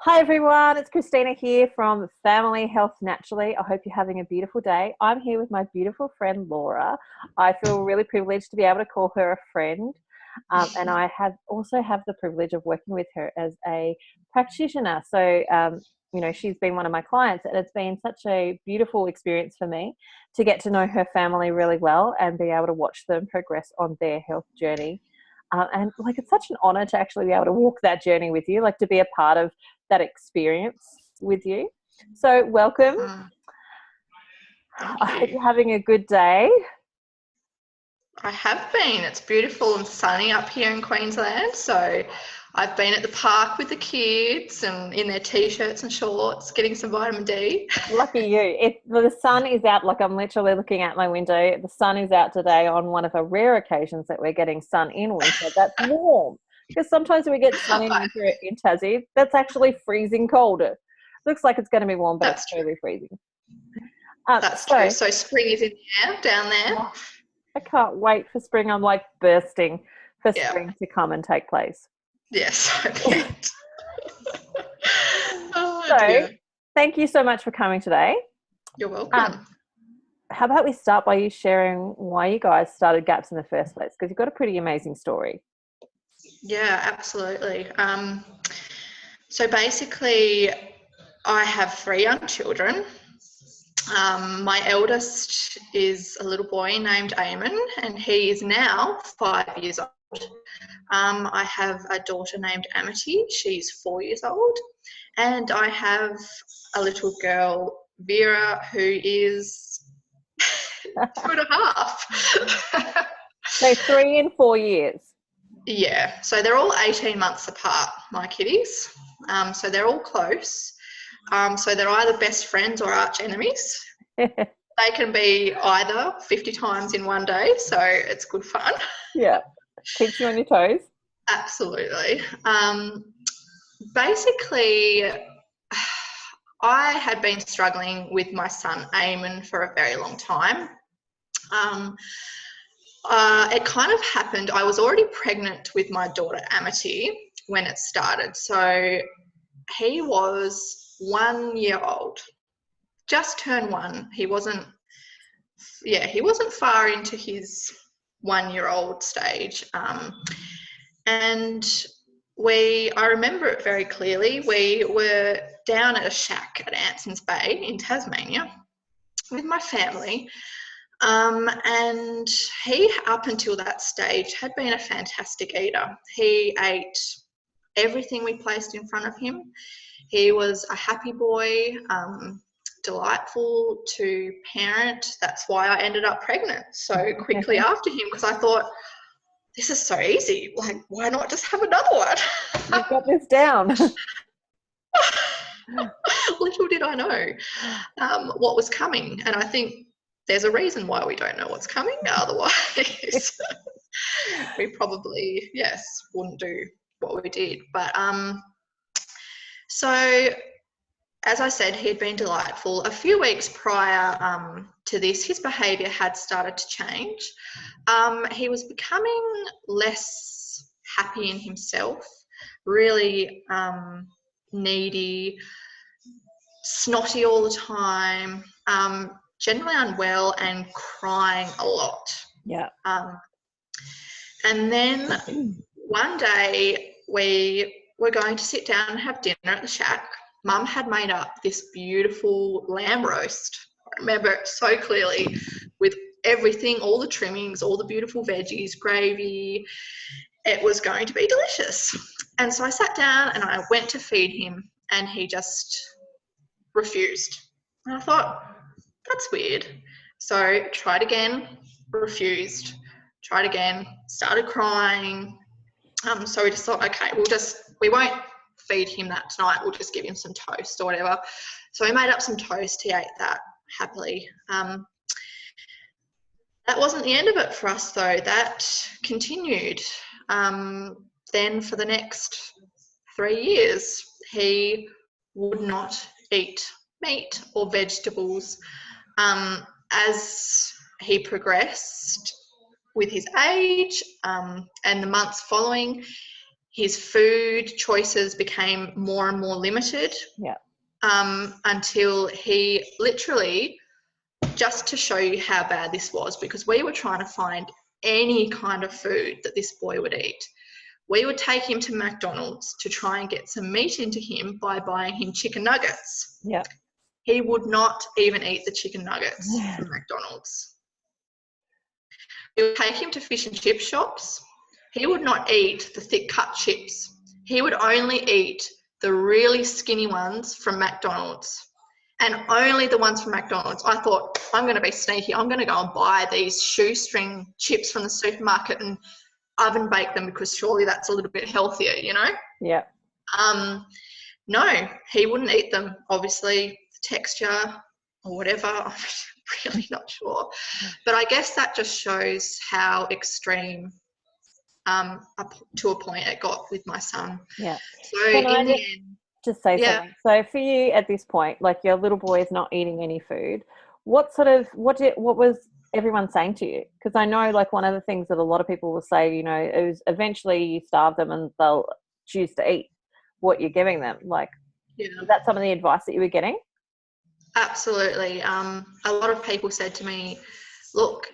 Hi everyone, it's Christina here from Family Health Naturally. I hope you're having a beautiful day. I'm here with my beautiful friend Laura. I feel really privileged to be able to call her a friend. And I also have the privilege of working with her as a practitioner. So, she's been one of my clients, and it's been such a beautiful experience for me to get to know her family really well and be able to watch them progress on their health journey. And it's such an honor to actually be able to walk that journey with you, like to be a part of that experience with you. So welcome. Thank I hope you. you're having a good day. I have been. It's beautiful and sunny up here in Queensland. So I've been at the park with the kids and in their t-shirts and shorts, getting some vitamin D. Lucky you. The sun is out, like I'm literally looking out my window. The sun is out today on one of the rare occasions that we're getting sun in winter. That's warm. Because sometimes we get sun in winter in Tassie, that's actually freezing cold. It looks like it's going to be warm, but it's totally freezing. That's true. So spring is in the air down there. Oh, I can't wait for spring. I'm like bursting for spring to come and take place. Yes, I bet. So, thank you so much for coming today. You're welcome. How about we start by you sharing why you guys started GAPS in the first place? Because you've got a pretty amazing story. Yeah, absolutely. So basically, I have 3 young children. My eldest is a little boy named Eamon, and he is now 5 years old. I have a daughter named Amity. She's 4 years old. And I have a little girl, Vera, who is 2.5. So 3 and 4 years. Yeah, so they're all 18 months apart, my kiddies. So they're all close. So they're either best friends or arch enemies. They can be either 50 times in one day, so it's good fun. Yeah, keeps you on your toes. Absolutely. Basically, I had been struggling with my son Eamon for a very long time. It kind of happened, I was already pregnant with my daughter Amity when it started. So he was 1 year old, just turned 1. He wasn't far into his 1 year old stage. And I remember it very clearly. We were down at a shack at Anson's Bay in Tasmania with my family. And he, up until that stage, had been a fantastic eater. He ate everything we placed in front of him. He was a happy boy, delightful to parent. That's why I ended up pregnant so quickly after him, because I thought, this is so easy. Like, why not just have another one? You've got this down. Little did I know what was coming. And I think there's a reason why we don't know what's coming. Otherwise, we probably, wouldn't do what we did. But so, as I said, he had been delightful. A few weeks prior to this, his behaviour had started to change. He was becoming less happy in himself, really needy, snotty all the time, generally unwell and crying a lot. Yeah. And then one day we were going to sit down and have dinner at the shack. Mum had made up this beautiful lamb roast. I remember it so clearly, with everything, all the trimmings, all the beautiful veggies, gravy. It was going to be delicious. And so I sat down and I went to feed him, and he just refused. And I thought, that's weird. So tried again, refused. Tried again, started crying. So we just thought, okay, we won't feed him that tonight. We'll just give him some toast or whatever. So we made up some toast. He ate that happily. That wasn't the end of it for us, though. That continued. Then for the next 3 years, he would not eat meat or vegetables. As he progressed with his age and the months following, his food choices became more and more limited. Yeah. Until he literally, just to show you how bad this was, because we were trying to find any kind of food that this boy would eat. We would take him to McDonald's to try and get some meat into him by buying him chicken nuggets. Yeah. He would not even eat the chicken nuggets from McDonald's. We would take him to fish and chip shops. He would not eat the thick cut chips. He would only eat the really skinny ones from McDonald's, and only the ones from McDonald's. I thought, I'm going to be sneaky. I'm going to go and buy these shoestring chips from the supermarket and oven bake them, because surely that's a little bit healthier, you know? Yeah. No, he wouldn't eat them. Obviously, the texture or whatever, I'm really not sure. But I guess that just shows how extreme, up to a point, it got with my son. Yeah. So Can I in the end, just say yeah. something? So for you at this point, like your little boy is not eating any food. What was everyone saying to you? Because I know, like, one of the things that a lot of people will say, you know, is eventually you starve them and they'll choose to eat what you're giving them. Like, Yeah. is that some of the advice that you were getting? Absolutely. A lot of people said to me, look,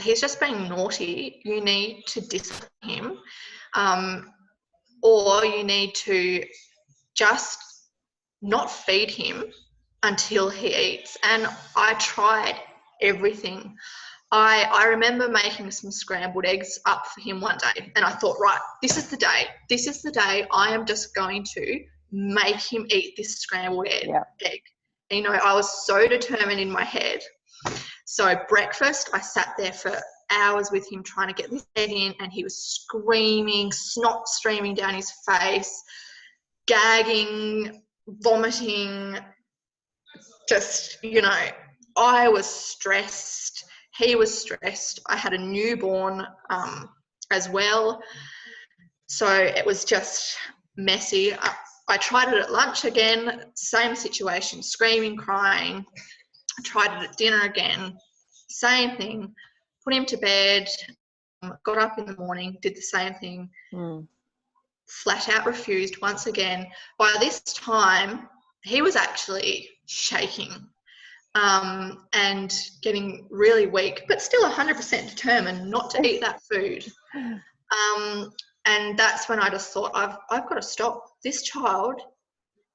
he's just being naughty. You need to discipline him, or you need to just not feed him until he eats. And I tried everything. I remember making some scrambled eggs up for him one day, and I thought, right, this is the day. This is the day I am just going to make him eat this scrambled egg. You know, I was so determined in my head. So breakfast, I sat there for hours with him trying to get this egg in, and he was screaming, snot streaming down his face, gagging, vomiting, just, you know, I was stressed. He was stressed. I had a newborn as well. So it was just messy. I tried it at lunch again, same situation, screaming, crying. I tried it at dinner again, same thing. Put him to bed, got up in the morning, did the same thing. Flat out refused once again. By this time, he was actually shaking and getting really weak, but still 100% determined not to eat that food. And that's when I just thought, I've got to stop. This child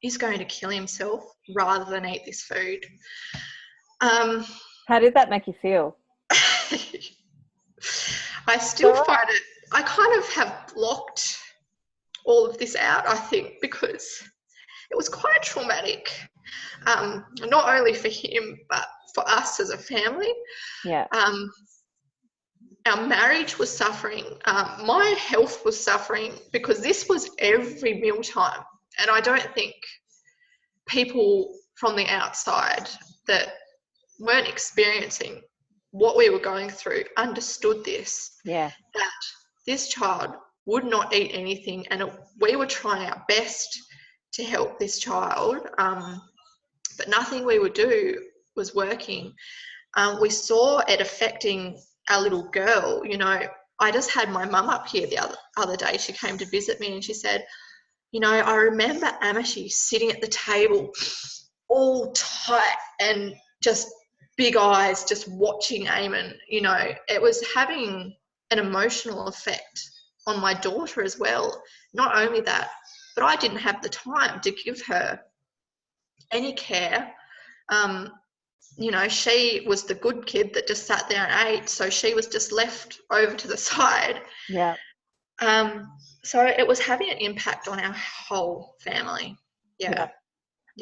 is going to kill himself rather than eat this food. How did that make you feel? I still find it, I kind of have blocked all of this out, I think, because it was quite traumatic, not only for him, but for us as a family. Yeah. Our marriage was suffering. My health was suffering, because this was every mealtime. And I don't think people from the outside that weren't experiencing what we were going through understood this. Yeah. That this child would not eat anything, and we were trying our best to help this child, but nothing we would do was working. We saw it affecting our little girl. You know, I just had my mum up here the other day. She came to visit me, and she said, you know, I remember Amishi sitting at the table all tight and just big eyes, just watching Eamon. You know, it was having an emotional effect on my daughter as well. Not only that, but I didn't have the time to give her any care. You know, she was the good kid that just sat there and ate, so she was just left over to the side. Yeah. So it was having an impact on our whole family. Yeah.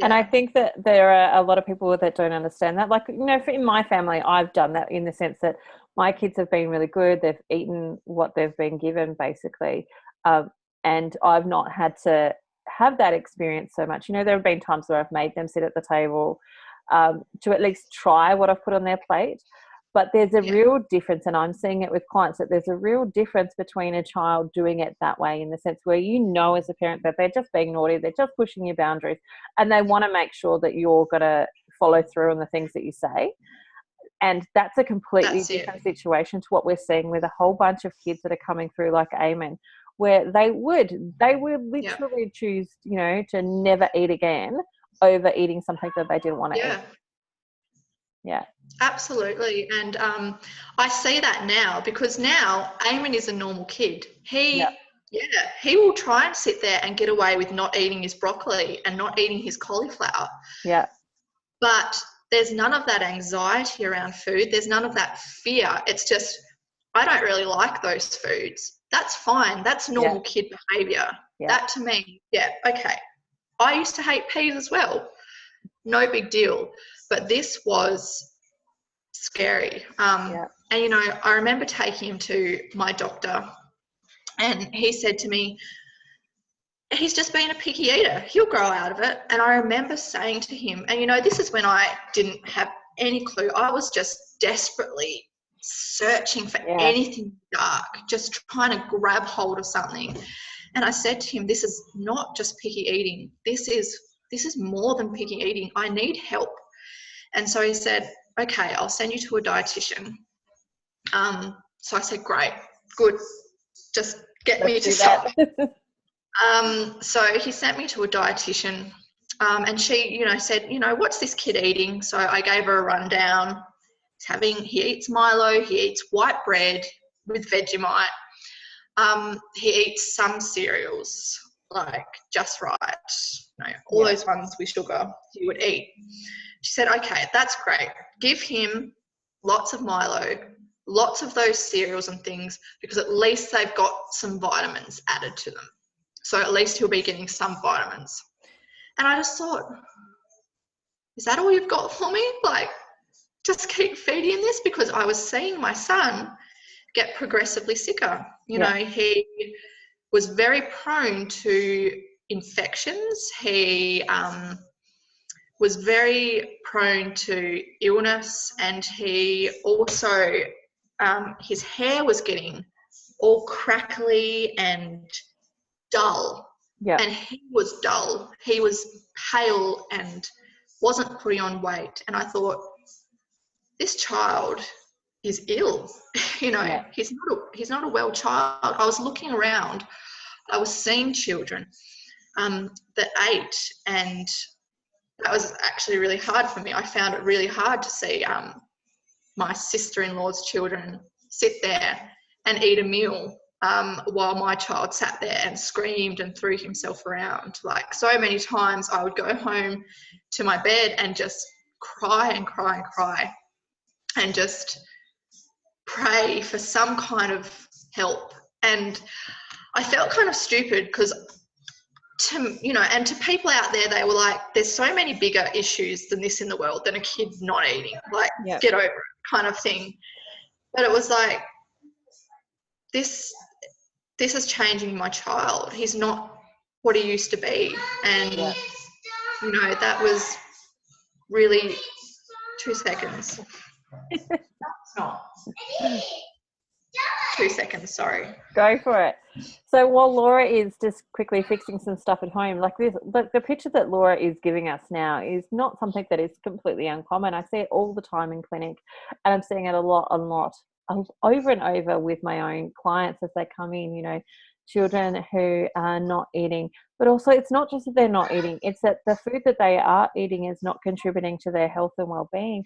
And I think that there are a lot of people that don't understand that. Like, you know, in my family, I've done that in the sense that my kids have been really good. They've eaten what they've been given, basically. And I've not had to have that experience so much. You know, there have been times where I've made them sit at the table to at least try what I've put on their plate. But there's a real difference, and I'm seeing it with clients, that there's a real difference between a child doing it that way, in the sense where you know as a parent that they're just being naughty, they're just pushing your boundaries, and they want to make sure that you're going to follow through on the things that you say. And that's a completely different situation to what we're seeing with a whole bunch of kids that are coming through like Eamon, where they would Yeah. literally choose, you know, to never eat again over eating something that they didn't want to eat. Yeah. Absolutely. And I see that now, because now Eamon is a normal kid. He will try and sit there and get away with not eating his broccoli and not eating his cauliflower. Yeah. But there's none of that anxiety around food. There's none of that fear. It's just, I don't really like those foods. That's fine. That's normal kid behavior. Yeah. That to me, okay. I used to hate peas as well. No big deal. But this was scary. And, you know, I remember taking him to my doctor, and he said to me, he's just been a picky eater. He'll grow out of it. And I remember saying to him, and, you know, this is when I didn't have any clue. I was just desperately searching for anything dark, just trying to grab hold of something. And I said to him, this is not just picky eating. This is more than picky eating. I need help. And so he said, okay, I'll send you to a dietitian. So I said, great, good, just get me to stop. So he sent me to a dietitian, and she, you know, said, you know, what's this kid eating? So I gave her a rundown. He eats Milo, he eats white bread with Vegemite. He eats some cereals, like Just Right, you know, all those ones with sugar he would eat. She said, okay, that's great. Give him lots of Milo, lots of those cereals and things, because at least they've got some vitamins added to them. So at least he'll be getting some vitamins. And I just thought, is that all you've got for me? Like, just keep feeding this? Because I was seeing my son get progressively sicker. You know, he was very prone to infections. He was very prone to illness, and he also, his hair was getting all crackly and dull. And he was dull. He was pale and wasn't putting on weight. And I thought, this child is ill. You know, he's not a well child. I was looking around. I was seeing children that ate, and that was actually really hard for me. I found it really hard to see my sister-in-law's children sit there and eat a meal while my child sat there and screamed and threw himself around. Like, so many times I would go home to my bed and just cry and cry and cry and just pray for some kind of help. And I felt kind of stupid, because and to people out there, they were like, there's so many bigger issues than this in the world, than a kid not eating, like, get over it kind of thing. But it was like, this is changing my child. He's not what he used to be. And, you know, that was really 2 seconds. Stop. 2 seconds, sorry. Go for it. So while Laura is just quickly fixing some stuff at home, like this, the picture that Laura is giving us now is not something that is completely uncommon. I see it all the time in clinic, and I'm seeing it a lot, over and over with my own clients as they come in, you know, children who are not eating. But also, it's not just that they're not eating, it's that the food that they are eating is not contributing to their health and well-being.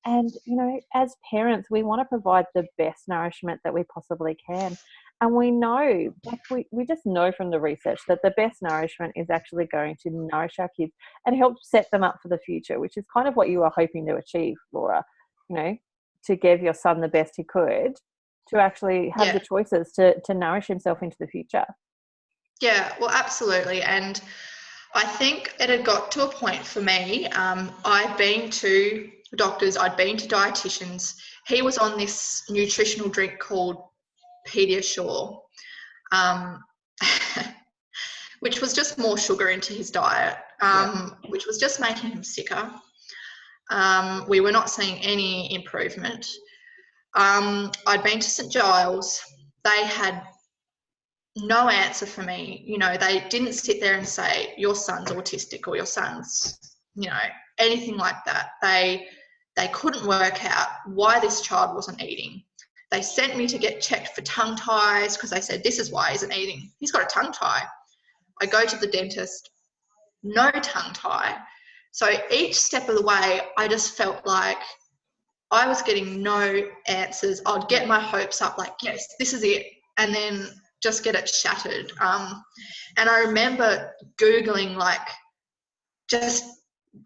And, you know, as parents, we want to provide the best nourishment that we possibly can. And we know, like we just know from the research that the best nourishment is actually going to nourish our kids and help set them up for the future, which is kind of what you were hoping to achieve, Laura, you know, to give your son the best he could, to actually have the choices to nourish himself into the future. Yeah, well, absolutely. And I think it had got to a point for me. I'd been to doctors, I'd been to dietitians. He was on this nutritional drink called Pediasure, which was just more sugar into his diet, which was just making him sicker. We were not seeing any improvement. I'd been to St. Giles. They had no answer for me. You know, they didn't sit there and say, your son's autistic or your son's, you know, anything like that. They couldn't work out why this child wasn't eating. They sent me to get checked for tongue ties because they said, this is why he isn't eating. He's got a tongue tie. I go to the dentist, no tongue tie. So each step of the way, I just felt like I was getting no answers. I'd get my hopes up like, yes, this is it. And then just get it shattered. And I remember Googling like just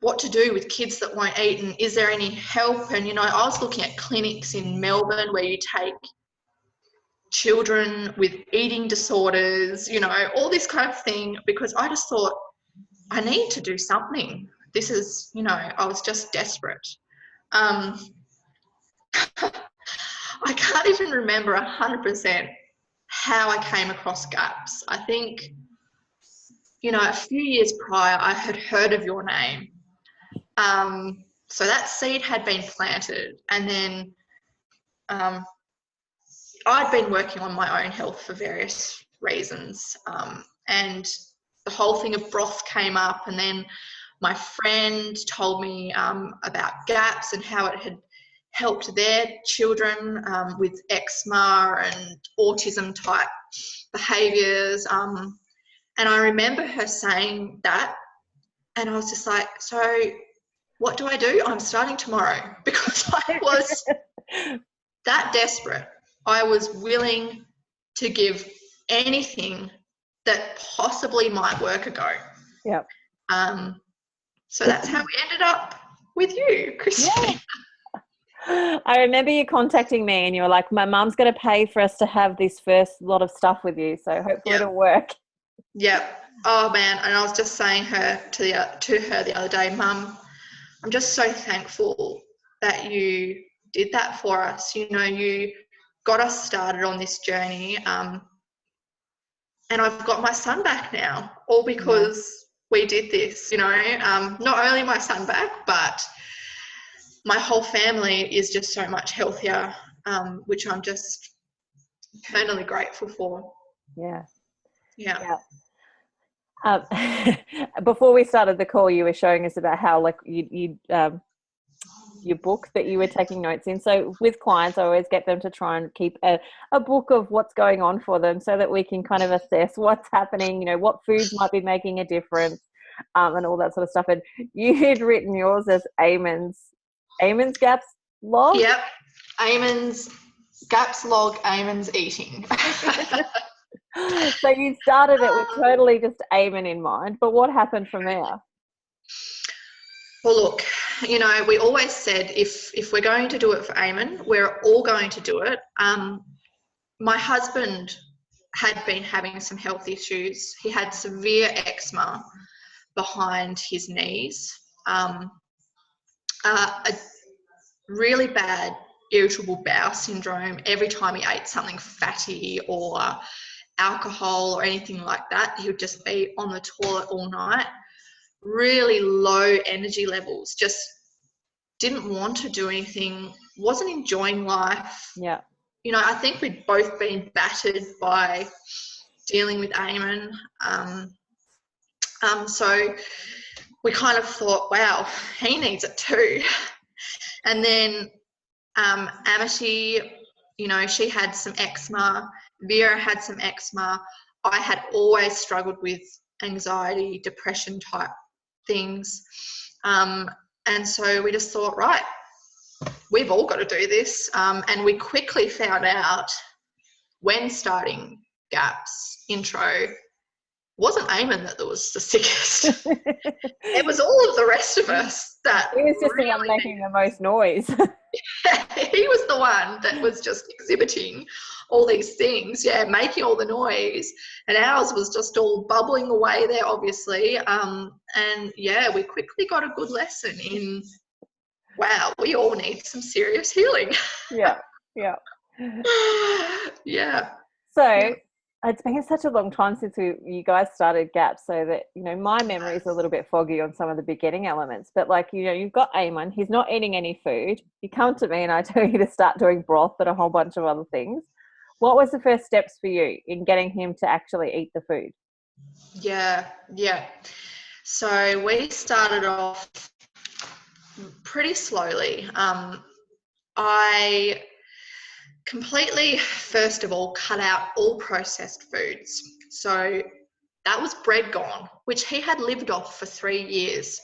what to do with kids that won't eat and is there any help? And, you know, I was looking at clinics in Melbourne where you take children with eating disorders, you know, all this kind of thing, because I just thought, I need to do something. This is, you know, I was just desperate. I can't even remember 100% how I came across GAPS. I think, you know, a few years prior, I had heard of your name. So that seed had been planted, and then I'd been working on my own health for various reasons, and the whole thing of broth came up, and then my friend told me about GAPS and how it had helped their children with eczema and autism type behaviours. And I remember her saying that, and I was just like, so what do I do? I'm starting tomorrow, because I was that desperate. I was willing to give anything that possibly might work a go. Yep. So that's how we ended up with you, Christina. Yeah. I remember you contacting me and you were like, my mum's going to pay for us to have this first lot of stuff with you, so hopefully it'll work. Yep. Oh, man. And I was just saying to her the other day, Mum, I'm just so thankful that you did that for us. You know, you got us started on this journey. And I've got my son back now, all because we did this, you know. Not only my son back, but my whole family is just so much healthier, which I'm just eternally grateful for. Yeah. Yeah. Before we started the call, you were showing us about how like you your book that you were taking notes in. So with clients, I always get them to try and keep a book of what's going on for them, so that we can kind of assess what's happening, you know, what foods might be making a difference, and all that sort of stuff. And you had written yours as Eamon's GAPS log. Yep. Eamon's GAPS log, Eamon's eating. So you started it with totally just Eamon in mind, but what happened from there? Well, look, you know, we always said if we're going to do it for Eamon, we're all going to do it. My husband had been having some health issues. He had severe eczema behind his knees, a really bad irritable bowel syndrome. Every time he ate something fatty or alcohol or anything like that, he would just be on the toilet all night. Really low energy levels, just didn't want to do anything, wasn't enjoying life. Yeah. You know, I think we'd both been battered by dealing with Eamon. So we kind of thought, wow, he needs it too. And then Amity, you know, she had some eczema. Vera had some eczema. I had always struggled with anxiety, depression type things. And so we just thought, right, we've all got to do this. And we quickly found out when starting GAPS intro, wasn't Eamon that was the sickest. It was all of the rest of us that he was just the one making the most noise. He was the one that was just exhibiting all these things, making all the noise, and ours was just all bubbling away there, obviously. And we quickly got a good lesson in, wow, we all need some serious healing. Yeah. So it's been such a long time since you guys started GAPS, so that, you know, my memory is a little bit foggy on some of the beginning elements. But like, you know, you've got Eamon, he's not eating any food. You come to me and I tell you to start doing broth and a whole bunch of other things. What was the first steps for you in getting him to actually eat the food? Yeah. So we started off pretty slowly. completely, first of all, cut out all processed foods. So that was bread gone, which he had lived off for 3 years.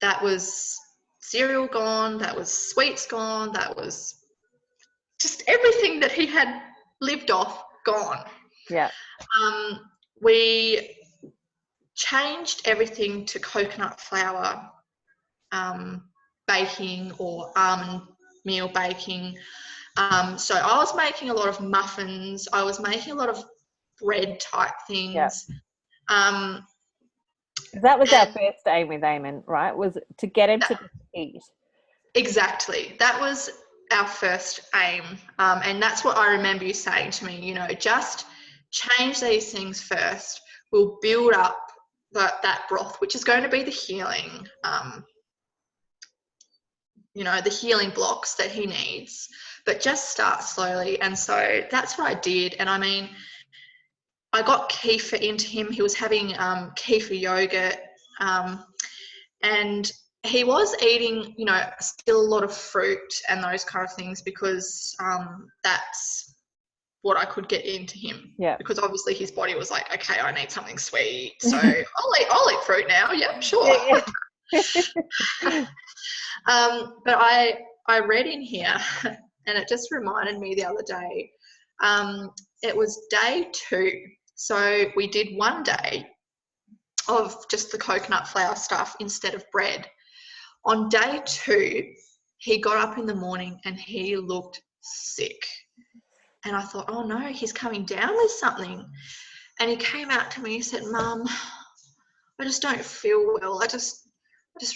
That was cereal gone, that was sweets gone, that was just everything that he had lived off gone. Yeah. We changed everything to coconut flour baking or almond meal baking. So I was making a lot of muffins. I was making a lot of bread type things. Yeah. That was our first aim with Eamon, right? Was to get him to eat. Exactly. That was our first aim. And that's what I remember you saying to me, just change these things first. We'll build up that broth, which is going to be the healing, the healing blocks that he needs. But just start slowly. And so that's what I did. And I mean, I got kefir into him. He was having kefir yogurt, and he was eating, still a lot of fruit and those kind of things because that's what I could get into him. Yeah. Because obviously his body was like, okay, I need something sweet, so I'll eat fruit now. Yeah, sure. Yeah. But I read in here, and it just reminded me the other day. It was day 2. So we did 1 day of just the coconut flour stuff instead of bread. On day 2, he got up in the morning and he looked sick. And I thought, oh no, he's coming down with something. And he came out to me and said, Mum, I just don't feel well. I just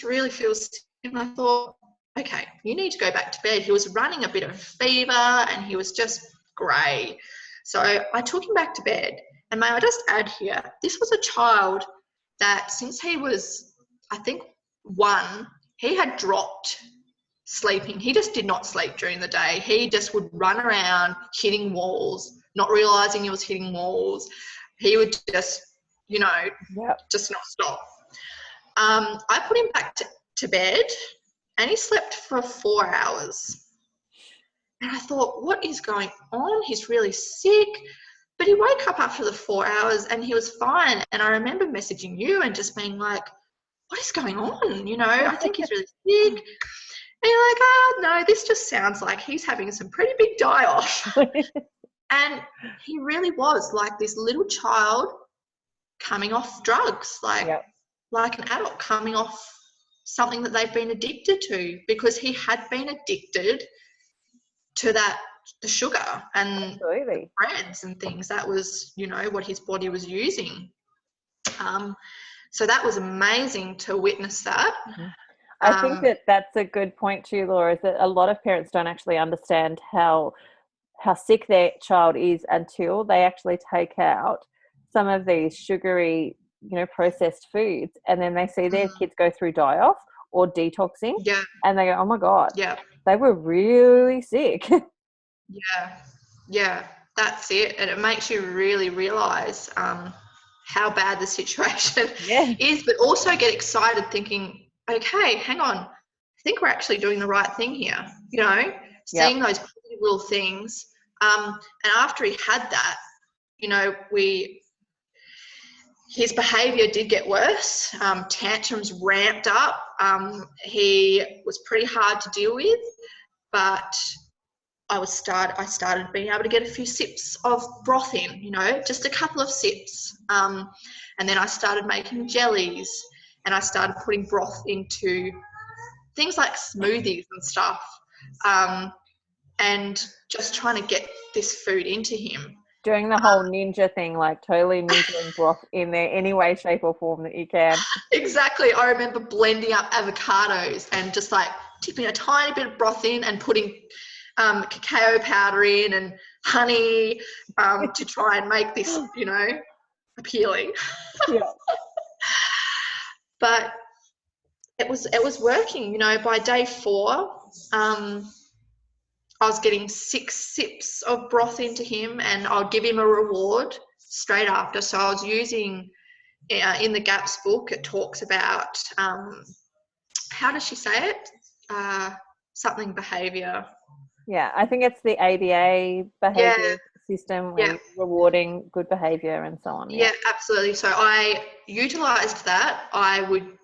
really feel sick. And I thought, okay, you need to go back to bed. He was running a bit of fever and he was just grey. So I took him back to bed. And may I just add here, this was a child that since he was, I think, 1, he had dropped sleeping. He just did not sleep during the day. He just would run around hitting walls, not realising he was hitting walls. He would just, just not stop. I put him back to bed and he slept for 4 hours. And I thought, what is going on? He's really sick. But he woke up after the 4 hours and he was fine. And I remember messaging you and just being like, what is going on? I think he's really sick. And you're like, oh, no, this just sounds like he's having some pretty big die-off. And he really was like this little child coming off drugs, like an adult coming off something that they've been addicted to, because he had been addicted to the sugar and the breads and things. That was, what his body was using. So that was amazing to witness that. I think that's a good point too, Laura, is that a lot of parents don't actually understand how sick their child is until they actually take out some of these sugary, processed foods, and then they see their kids go through die-off or detoxing, and they go, oh my God, they were really sick. Yeah, that's it. And it makes you really realise how bad the situation is, but also get excited thinking, okay, hang on, I think we're actually doing the right thing here, seeing those positive little things. And after he had that, his behaviour did get worse. Tantrums ramped up. He was pretty hard to deal with, but I started being able to get a few sips of broth in, just a couple of sips. And then I started making jellies, and I started putting broth into things like smoothies and stuff, and just trying to get this food into him. Doing the whole ninja thing, like totally ninja broth in there any way, shape or form that you can. Exactly. I remember blending up avocados and just like tipping a tiny bit of broth in and putting cacao powder in and honey to try and make this, appealing. But it was working. By day 4, I was getting 6 sips of broth into him, and I'll give him a reward straight after. So I was using, in the GAPS book, it talks about, how does she say it? Something behaviour. Yeah, I think it's the ABA Yeah, behavior system where yeah, you're rewarding good behavior and so on. yeah, absolutely. So I utilised that. I would,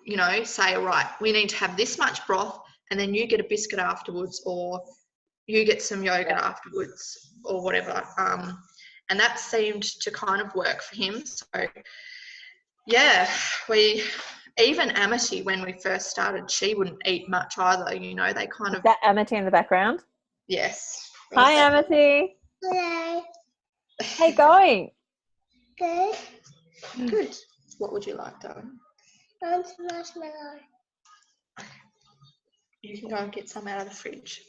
say, all right, we need to have this much broth, and then you get a biscuit afterwards, or you get some yogurt afterwards, or whatever. And that seemed to kind of work for him. So yeah, even Amity, when we first started, she wouldn't eat much either. They kind Is of, that Amity in the background? yes. Hi, Amity. Hello. How you going? Good. Good. What would you like, darling? Want marshmallow. You can go and get some out of the fridge.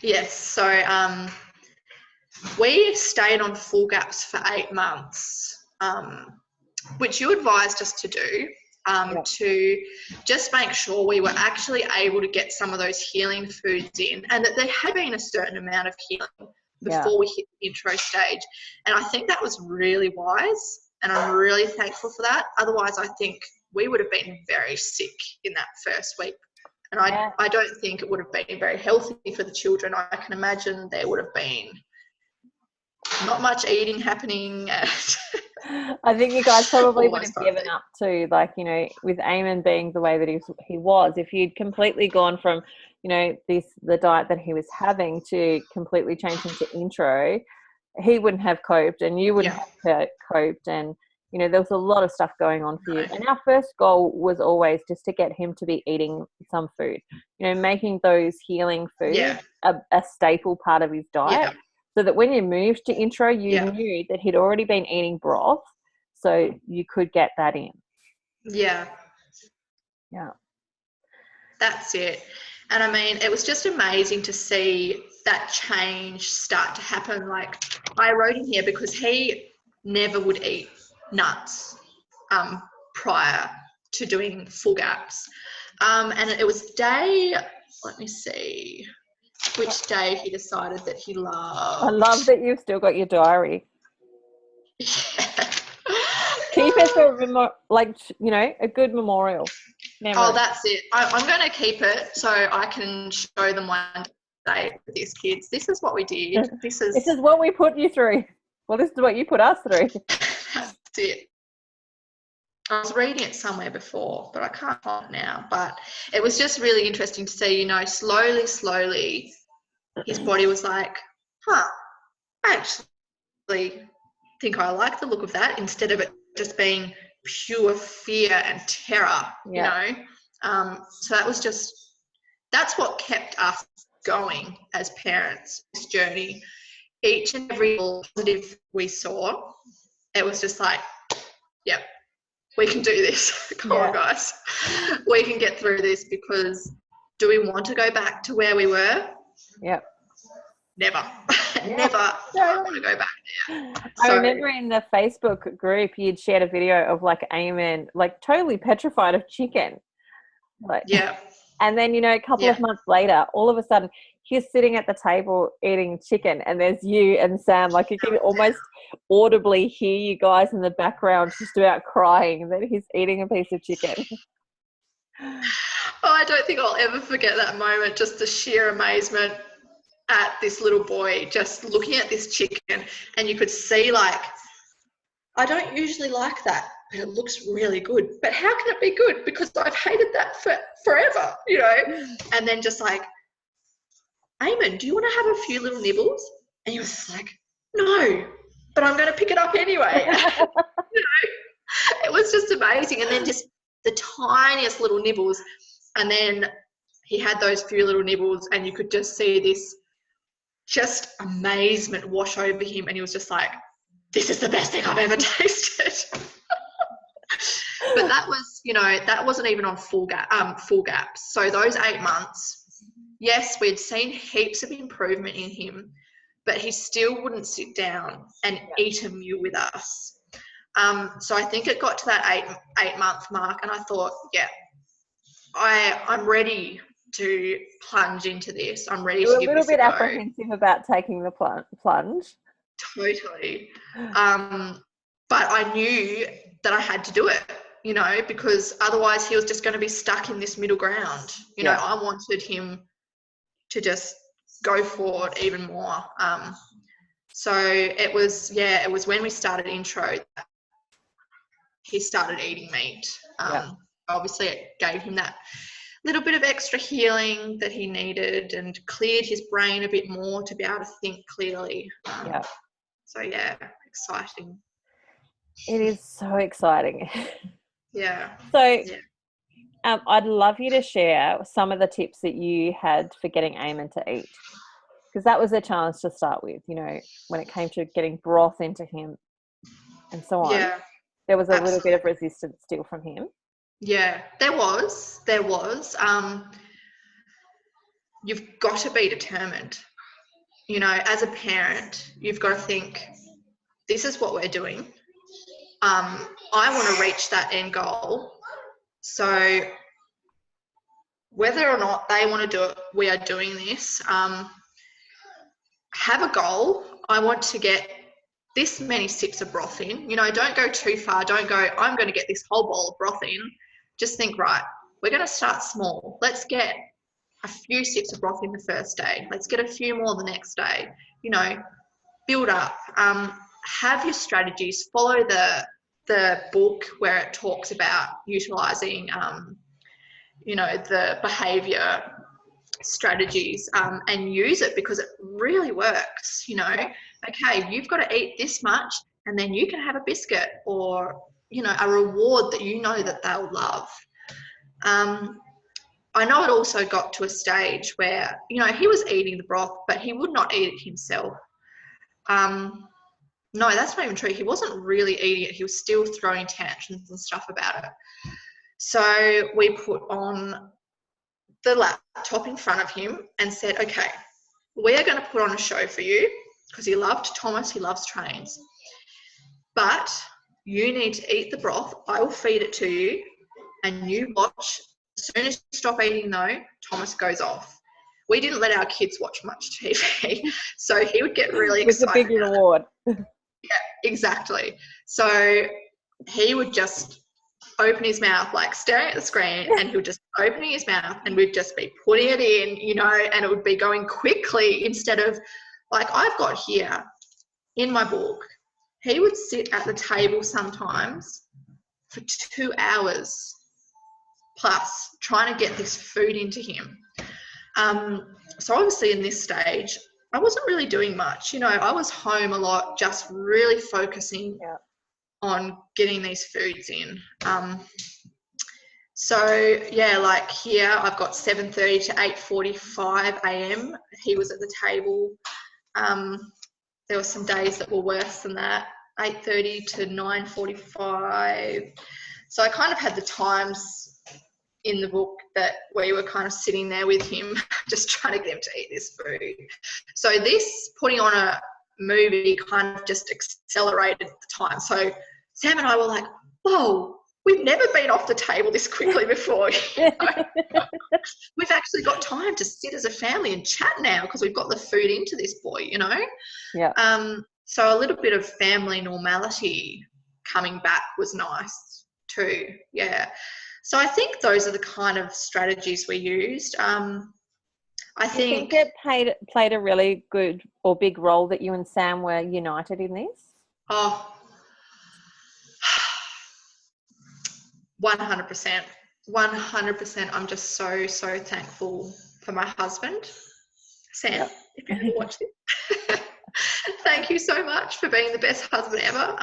Yes, so we stayed on full gaps for 8 months, which you advised us to do, to just make sure we were actually able to get some of those healing foods in, and that there had been a certain amount of healing before we hit the intro stage. And I think that was really wise, and I'm really thankful for that. Otherwise, I think we would have been very sick in that first week. And I don't think it would have been very healthy for the children. I can imagine there would have been not much eating happening. I think you guys probably would have given up too, with Eamon being the way that he was. If you'd completely gone from, the diet that he was having to completely change him to intro, he wouldn't have coped, and you wouldn't have coped, and there was a lot of stuff going on for you. And our first goal was always just to get him to be eating some food, making those healing foods a staple part of his diet. So that when you moved to intro, you knew that he'd already been eating broth, so you could get that in. Yeah. That's it. And I mean, it was just amazing to see that change start to happen. Like, I wrote in here because he never would eat nuts prior to doing full gaps. And it was let me see which day he decided that he loved. I love that you've still got your diary. Yeah. Keep it for a good memorial. Memory. Oh, that's it. I'm going to keep it so I can show them one day with these kids. This is what we did. This is what we put you through. Well, this is what you put us through. That's it. I was reading it somewhere before, but I can't find it now. But it was just really interesting to see, slowly, his body was like, I actually think I like the look of that, instead of it just being pure fear and terror, So that's what kept us going as parents, this journey. Each and every positive we saw, it was just like, yep, we can do this. Come on, guys. We can get through this, because do we want to go back to where we were? Yep. Never. Never. I don't want to go back there. I remember in the Facebook group you'd shared a video of Eamon totally petrified of chicken. And then, a couple of months later, all of a sudden he's sitting at the table eating chicken, and there's you and Sam. You can almost audibly hear you guys in the background just about crying that he's eating a piece of chicken. Oh, I don't think I'll ever forget that moment, just the sheer amazement at this little boy just looking at this chicken, and you could see I don't usually like that, but it looks really good. But how can it be good? Because I've hated that for forever, And then just Eamon, do you want to have a few little nibbles? And he was like, no, but I'm going to pick it up anyway. It was just amazing. And then just the tiniest little nibbles. And then he had those few little nibbles, and you could just see this just amazement wash over him. And he was just like, this is the best thing I've ever tasted. But that was, that wasn't even on full gaps. So those 8 months, yes, we'd seen heaps of improvement in him, but he still wouldn't sit down and eat a meal with us. So I think it got to that 8-month mark, and I thought, I'm ready to plunge into this. I'm ready to give this a go. A little bit apprehensive about taking the plunge. Totally. But I knew that I had to do it, because otherwise he was just going to be stuck in this middle ground. I wanted him to just go forward even more. So it was when we started intro that he started eating meat. Obviously it gave him that little bit of extra healing that he needed and cleared his brain a bit more to be able to think clearly. So exciting. It is so exciting. Yeah. So I'd love you to share some of the tips that you had for getting Eamon to eat, because that was a challenge to start with, you know, when it came to getting broth into him and so on. Yeah. There was a Absolutely. little bit of resistance still from him. Yeah, there was. You've got to be determined. You know, as a parent, you've got to think, this is what we're doing. I want to reach that end goal. So whether or not they want to do it, we are doing this. Have a goal. I want to get this many sips of broth in. You know, don't go too far. Don't go, I'm going to get this whole bowl of broth in. Just think, right, we're going to start small. Let's get a few sips of broth in the first day. Let's get a few more the next day. You know, build up. Have your strategies. Follow the book where it talks about utilising, you know, the behaviour strategies and use it, because it really works. You know, okay, you've got to eat this much and then you can have a biscuit, or, you know, a reward that you know that they'll love. I know it also got to a stage where, you know, he was eating the broth, but he would not eat it himself. No, that's not even true. He wasn't really eating it. He was still throwing tantrums and stuff about it. So we put on the laptop in front of him and said, okay, we're going to put on a show for you, because he loved Thomas, he loves trains. But you need to eat the broth. I will feed it to you and you watch. As soon as you stop eating, though, Thomas goes off. We didn't let our kids watch much TV, so he would get really excited. It was a big reward. Yeah, exactly. So he would just open his mouth, like staring at the screen, and he would just opening his mouth, and we'd just be putting it in, you know, and it would be going quickly instead of, like I've got here in my book, he would sit at the table sometimes for 2 hours plus trying to get this food into him. So obviously in this stage, I wasn't really doing much. You know, I was home a lot, just really focusing on getting these foods in. So yeah, like here I've got 7:30 to 8:45 a.m. He was at the table. There were some days that were worse than that, 8:30 to 9:45. So I kind of had the times in the book that we were kind of sitting there with him, just trying to get him to eat this food. So this putting on a movie kind of just accelerated the time. So Sam and I were like, whoa, we've never been off the table this quickly before. You know? We've actually got time to sit as a family and chat now because we've got the food into this boy, you know? Yeah. So a little bit of family normality coming back was nice too. Yeah. So I think those are the kind of strategies we used. I think it played a really good or big role that you and Sam were united in this? Oh, 100%. 100%. I'm just so, so thankful for my husband, Sam, if you ever watch this. Thank you so much for being the best husband ever.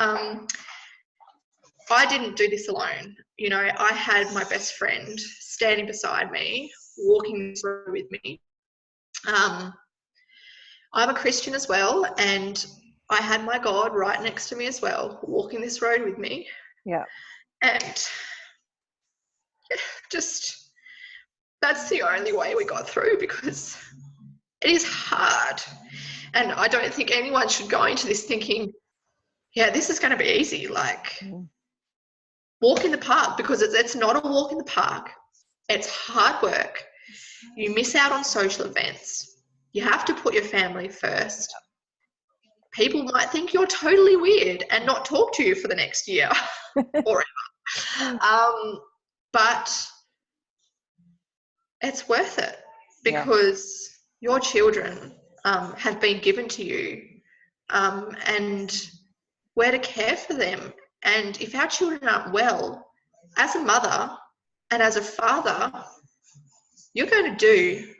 I didn't do this alone. You know, I had my best friend standing beside me, walking through with me. I'm a Christian as well, and I had my God right next to me as well, walking this road with me. Yeah. And just that's the only way we got through, because it is hard. And I don't think anyone should go into this thinking, yeah, this is going to be easy. Like, walk in the park, because it's not a walk in the park. It's hard work. You miss out on social events. You have to put your family first. People might think you're totally weird and not talk to you for the next year or ever. But it's worth it, because your children have been given to you, and we're to care for them. And if our children aren't well, as a mother and as a father, you're going to do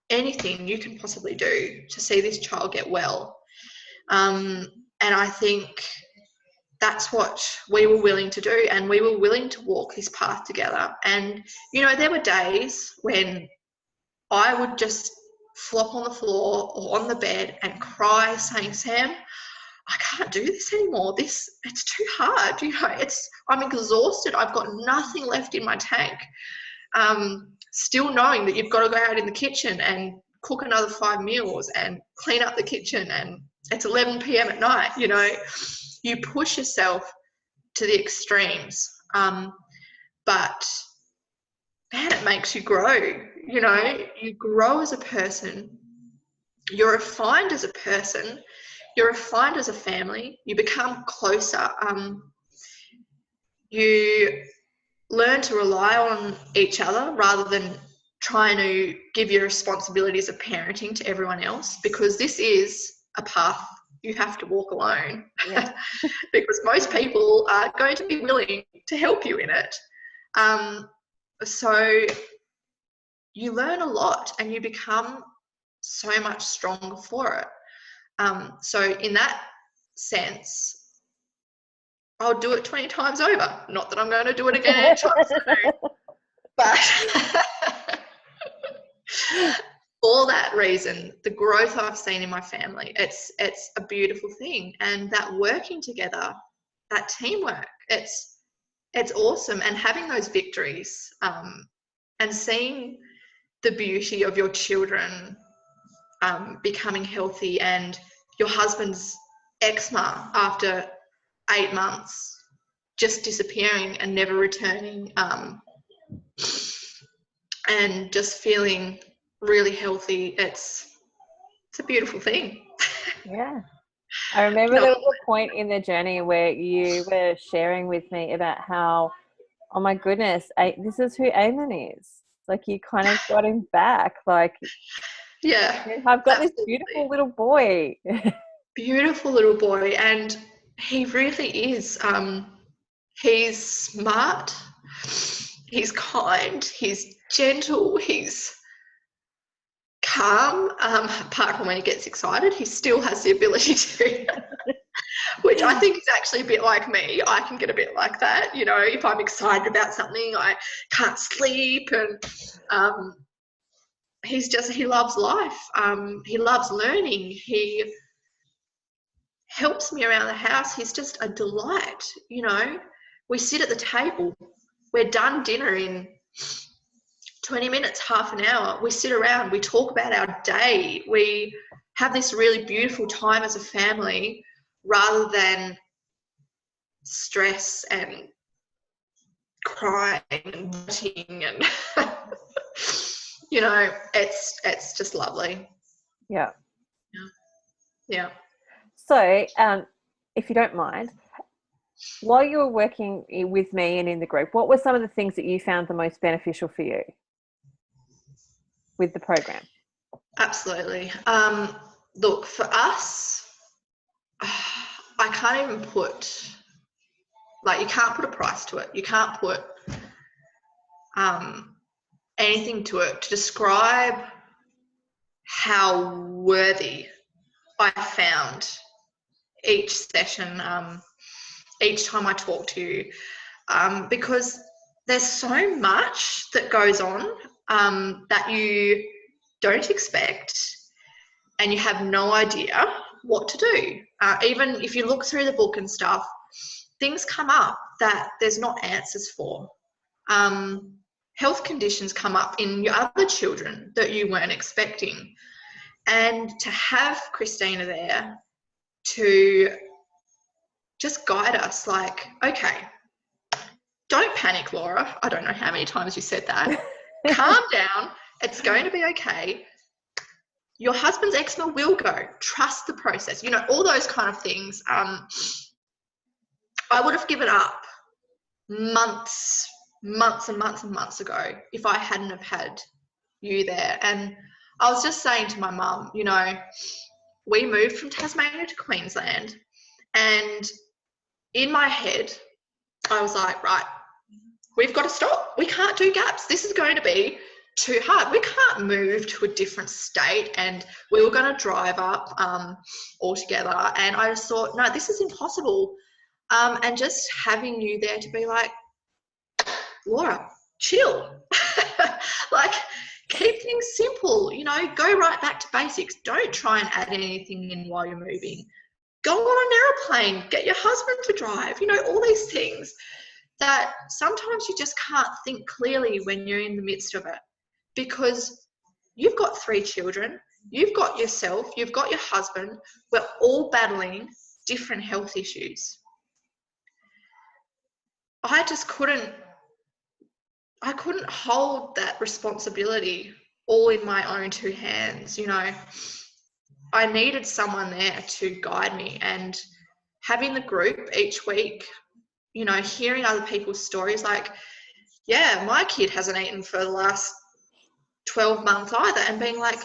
anything you can possibly do to see this child get well. And I think that's what we were willing to do, and we were willing to walk this path together. And, you know, there were days when I would just flop on the floor or on the bed and cry, saying, Sam, I can't do this anymore. It's too hard. You know, I'm exhausted. I've got nothing left in my tank. Still knowing that you've got to go out in the kitchen and cook another 5 meals and clean up the kitchen, and it's 11 p.m. at night. You know, you push yourself to the extremes. But man, it makes you grow. You know, you grow as a person. You're refined as a person. You're refined as a family. You become closer. You learn to rely on each other rather than trying to give your responsibilities of parenting to everyone else, because this is a path you have to walk alone. Yeah. Because most people are going to be willing to help you in it. So you learn a lot and you become so much stronger for it. So in that sense, I'll do it 20 times over. Not that I'm going to do it again anytime soon. But for that reason, the growth I've seen in my family, it's a beautiful thing. And that working together, that teamwork, it's awesome. And having those victories, and seeing the beauty of your children becoming healthy, and your husband's eczema after 8 months just disappearing and never returning, and just feeling really healthy. It's a beautiful thing. Yeah. I remember there was a point in the journey where you were sharing with me about how, oh my goodness, this is who Eamon is. Like, you kind of got him back. Like, yeah, I've got this beautiful little boy. Beautiful little boy, and he really is. He's smart, he's kind, he's gentle, he's calm. Apart from when he gets excited, he still has the ability to, which I think is actually a bit like me. I can get a bit like that, you know, if I'm excited about something, I can't sleep, and he loves life. He loves learning. He helps me around the house. He's just a delight, you know. We sit at the table. We're done dinner in 20 minutes, half an hour. We sit around. We talk about our day. We have this really beautiful time as a family rather than stress and crying and writing and, you know, it's just lovely. Yeah. Yeah. So, if you don't mind, while you were working with me and in the group, what were some of the things that you found the most beneficial for you with the program? Absolutely. Look, for us, I can't even put, like, you can't put a price to it. You can't put anything to it to describe how worthy I found each session, each time I talk to you, because there's so much that goes on that you don't expect, and you have no idea what to do. Even if you look through the book and stuff, things come up that there's not answers for. Health conditions come up in your other children that you weren't expecting. And to have Christina there to just guide us, like, okay, don't panic, Laura. I don't know how many times you said that. Calm down. It's going to be okay. Your husband's eczema will go. Trust the process. You know, all those kind of things. I would have given up months and months and months ago if I hadn't have had you there. And I was just saying to my mum, you know, we moved from Tasmania to Queensland, and in my head, I was like, right, we've got to stop. We can't do gaps. This is going to be too hard. We can't move to a different state, and we were going to drive up all together. And I just thought, no, this is impossible. And just having you there to be like, Laura, chill. Like, keep things simple, you know, go right back to basics. Don't try and add anything in while you're moving. Go on an aeroplane, get your husband to drive, you know, all these things that sometimes you just can't think clearly when you're in the midst of it, because you've got 3 children, you've got yourself, you've got your husband, we're all battling different health issues. I just couldn't hold that responsibility all in my own 2 hands, you know. I needed someone there to guide me, and having the group each week, you know, hearing other people's stories, like, yeah, my kid hasn't eaten for the last 12 months either, and being like,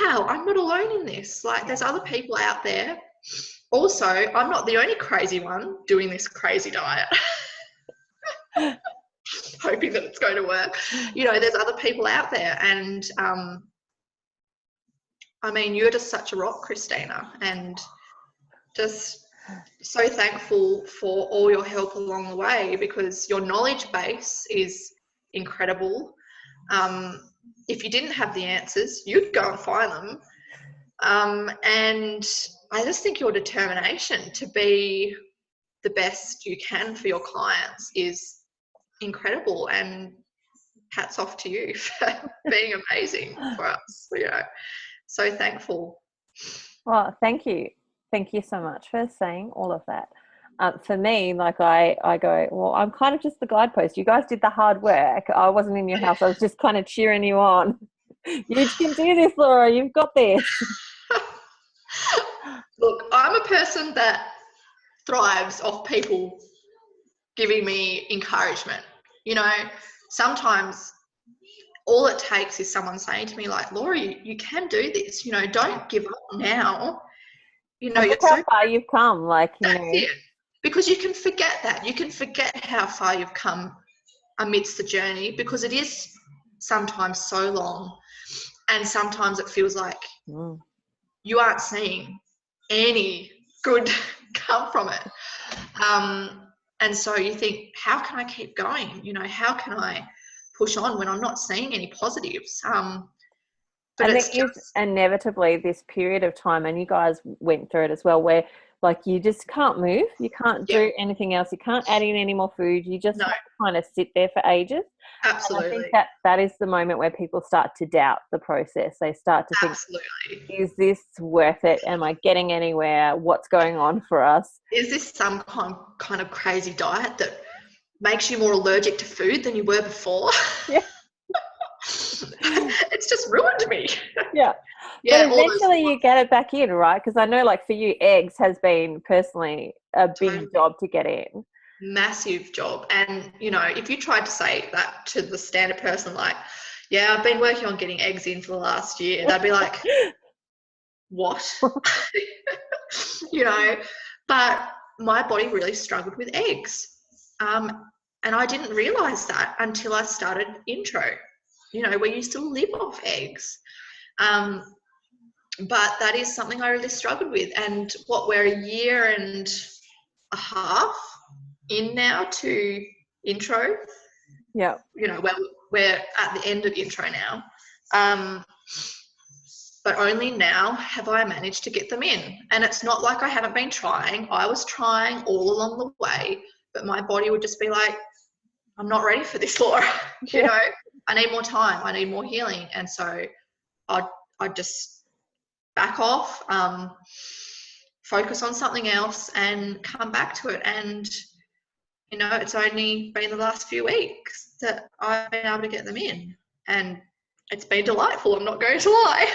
wow, I'm not alone in this. Like, there's other people out there. Also, I'm not the only crazy one doing this crazy diet. Hoping that it's going to work. You know, there's other people out there, and I mean, you're just such a rock, Christina, and just so thankful for all your help along the way, because your knowledge base is incredible. If you didn't have the answers, you'd go and find them. And I just think your determination to be the best you can for your clients is incredible, and hats off to you for being amazing for us. You know, so thankful. Well, thank you so much for saying all of that. For me, like, I go, well, I'm kind of just the guidepost. You guys did the hard work. I wasn't in your house. I was just kind of cheering you on. You can do this, Laura. You've got this. Look, I'm a person that thrives off people giving me encouragement. You know, sometimes all it takes is someone saying to me, like, Laura, you can do this. You know, don't give up now. You know, look how far you've come. Like, you know, it. Because you can forget that. You can forget how far you've come amidst the journey, because it is sometimes so long, and sometimes it feels like you aren't seeing any good come from it. And so you think, how can I keep going? You know, how can I push on when I'm not seeing any positives? But and it's there is inevitably this period of time, and you guys went through it as well, where like you just can't move, you can't do anything else, you can't add in any more food, you just have to kind of sit there for ages. Absolutely. And I think that is the moment where people start to doubt the process. They start to think, is this worth it? Am I getting anywhere? What's going on for us? Is this some kind of crazy diet that makes you more allergic to food than you were before? Yeah. It's just ruined me. Yeah. But eventually you get it back in, right? Because I know, like, for you, eggs has been personally a big job to get in. Massive job. And, you know, if you tried to say that to the standard person, like, yeah, I've been working on getting eggs in for the last year, they'd be like, what? You know, but my body really struggled with eggs. And I didn't realise that until I started intro. You know, we used to live off eggs. But that is something I really struggled with. And we're a year and a half in now to intro. Yeah. You know, we're at the end of intro now. But only now have I managed to get them in. And it's not like I haven't been trying. I was trying all along the way, but my body would just be like, I'm not ready for this, Laura. You know, I need more time. I need more healing. And so I'd just back off, focus on something else and come back to it. And, you know, it's only been the last few weeks that I've been able to get them in. And it's been delightful, I'm not going to lie.